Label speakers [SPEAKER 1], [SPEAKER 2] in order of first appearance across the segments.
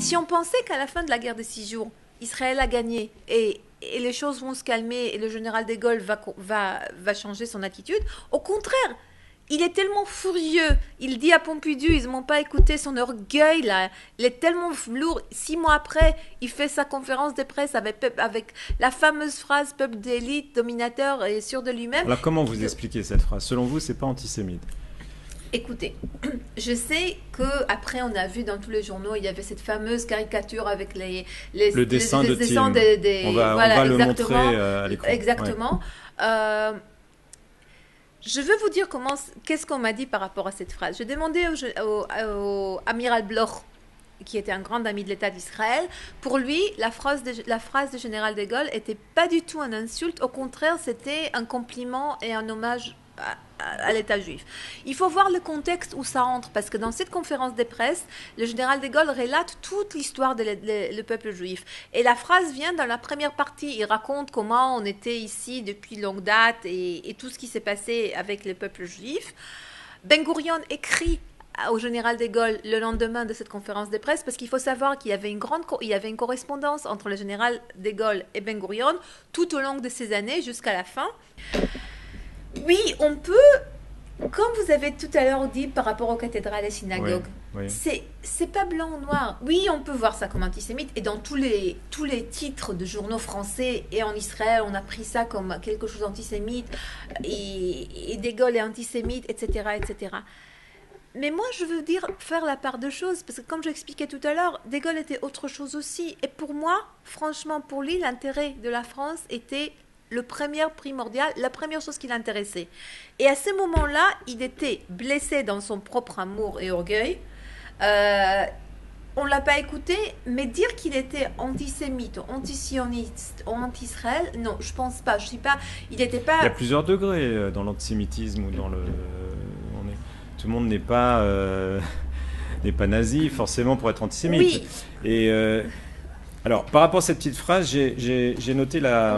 [SPEAKER 1] Si on pensait qu'à la fin de la guerre des 6 jours, Israël a gagné et les choses vont se calmer et le général de Gaulle va changer son attitude, au contraire, il est tellement furieux. Il dit à Pompidou, ils m'ont pas écouté, son orgueil là, il est tellement lourd. 6 mois après, il fait sa conférence de presse avec la fameuse phrase peuple d'élite, dominateur et sûr de lui-même.
[SPEAKER 2] Alors comment vous expliquez cette phrase? Selon vous, c'est pas antisémite?
[SPEAKER 1] Écoutez, je sais que après on a vu dans tous les journaux, il y avait cette fameuse caricature avec
[SPEAKER 2] le dessin de
[SPEAKER 1] dessins
[SPEAKER 2] Tim. On
[SPEAKER 1] voilà,
[SPEAKER 2] va le montrer à l'écran.
[SPEAKER 1] Exactement. Ouais. Je veux vous dire qu'est-ce qu'on m'a dit par rapport à cette phrase. J'ai demandé au amiral Bloch, qui était un grand ami de l'État d'Israël. Pour lui, la phrase du général de Gaulle n'était pas du tout une insulte. Au contraire, c'était un compliment et un hommage à l'État juif. Il faut voir le contexte où ça entre, parce que dans cette conférence de presse, le général de Gaulle relate toute l'histoire du peuple juif. Et la phrase vient dans la première partie. Il raconte comment on était ici depuis longue date et tout ce qui s'est passé avec le peuple juif. Ben Gurion écrit au général de Gaulle le lendemain de cette conférence de presse, parce qu'il faut savoir qu'il y avait une correspondance entre le général de Gaulle et Ben Gurion tout au long de ces années jusqu'à la fin. Oui, on peut, comme vous avez tout à l'heure dit par rapport aux cathédrales et synagogues,
[SPEAKER 2] oui.
[SPEAKER 1] C'est pas blanc ou noir. Oui, on peut voir ça comme antisémite, et dans tous les titres de journaux français et en Israël, on a pris ça comme quelque chose d'antisémite, et De Gaulle est antisémite, etc., etc. Mais moi, je veux faire la part de choses, parce que comme j'expliquais tout à l'heure, De Gaulle était autre chose aussi. Et pour moi, franchement, pour lui, l'intérêt de la France était le premier primordial, la première chose qui l'intéressait. Et à ce moment-là, il était blessé dans son propre amour et orgueil. On ne l'a pas écouté, mais dire qu'il était antisémite, antisioniste, anti-Israël, non, je ne pense pas. Il n'était pas...
[SPEAKER 2] Il y a plusieurs degrés dans l'antisémitisme ou dans le... Tout le monde n'est pas nazi forcément pour être antisémite.
[SPEAKER 1] Oui.
[SPEAKER 2] Et alors, par rapport à cette petite phrase, j'ai noté la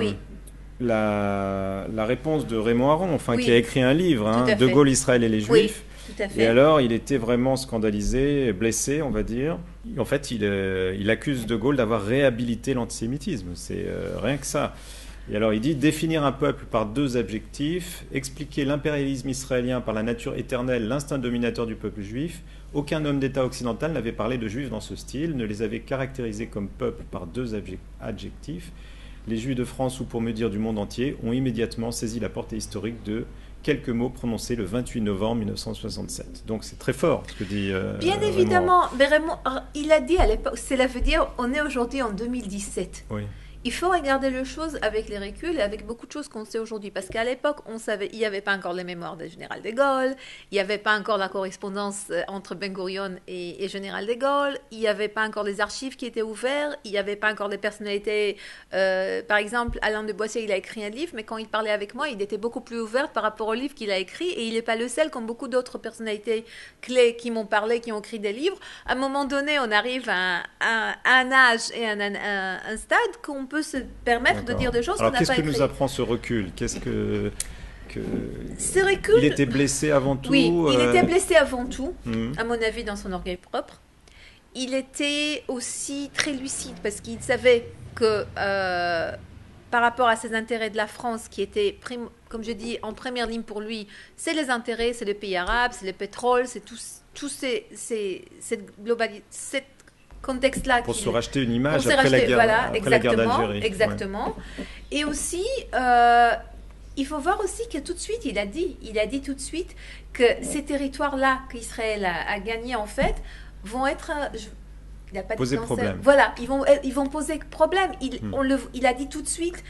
[SPEAKER 2] réponse de Raymond Aron, qui a écrit un livre, De Gaulle, Israël et les Juifs.
[SPEAKER 1] Oui, tout à fait.
[SPEAKER 2] Et alors, il était vraiment scandalisé, blessé, on va dire. En fait, il accuse De Gaulle d'avoir réhabilité l'antisémitisme. C'est rien que ça. Et alors, il dit définir un peuple par 2 adjectifs, expliquer l'impérialisme israélien par la nature éternelle, l'instinct dominateur du peuple juif. Aucun homme d'État occidental n'avait parlé de juifs dans ce style, ne les avait caractérisés comme peuple par 2 adjectifs. Les Juifs de France, ou pour me dire du monde entier, ont immédiatement saisi la portée historique de quelques mots prononcés le 28 novembre 1967. Donc c'est très fort ce que dit
[SPEAKER 1] Bien évidemment, mais Raymond, il a dit à l'époque, cela veut dire on est aujourd'hui en 2017.
[SPEAKER 2] Oui.
[SPEAKER 1] Il faut regarder les choses avec les reculs et avec beaucoup de choses qu'on sait aujourd'hui. Parce qu'à l'époque, on savait, il n'y avait pas encore les mémoires du général de Gaulle, il n'y avait pas encore la correspondance entre Ben Gurion et général de Gaulle, il n'y avait pas encore les archives qui étaient ouvertes, il n'y avait pas encore les personnalités. Par exemple, Alain de Boissier, il a écrit un livre, mais quand il parlait avec moi, il était beaucoup plus ouvert par rapport au livre qu'il a écrit. Et il n'est pas le seul, comme beaucoup d'autres personnalités clés qui m'ont parlé, qui ont écrit des livres. À un moment donné, on arrive à un âge et un stade qu'on peut se permettre de dire des choses qu'on n'a pas écrites.
[SPEAKER 2] Alors, qu'est-ce que nous apprend ce recul?
[SPEAKER 1] Ce recul...
[SPEAKER 2] Il était blessé avant tout.
[SPEAKER 1] Oui, il était blessé avant tout, à mon avis, dans son orgueil propre. Il était aussi très lucide, parce qu'il savait que par rapport à ses intérêts de la France, qui étaient, comme je dis, en première ligne pour lui, c'est les intérêts, c'est le pays arabe, c'est le pétrole, c'est tout cette globalité, contexte-là.
[SPEAKER 2] Pour se racheter une image après la guerre d'Algérie.
[SPEAKER 1] Exactement. Ouais. Et aussi, il faut voir aussi que tout de suite, il a dit tout de suite que ces territoires-là qu'Israël a gagnés, en fait, vont être...
[SPEAKER 2] poser problème.
[SPEAKER 1] Voilà, ils vont poser problème. Il a dit tout de suite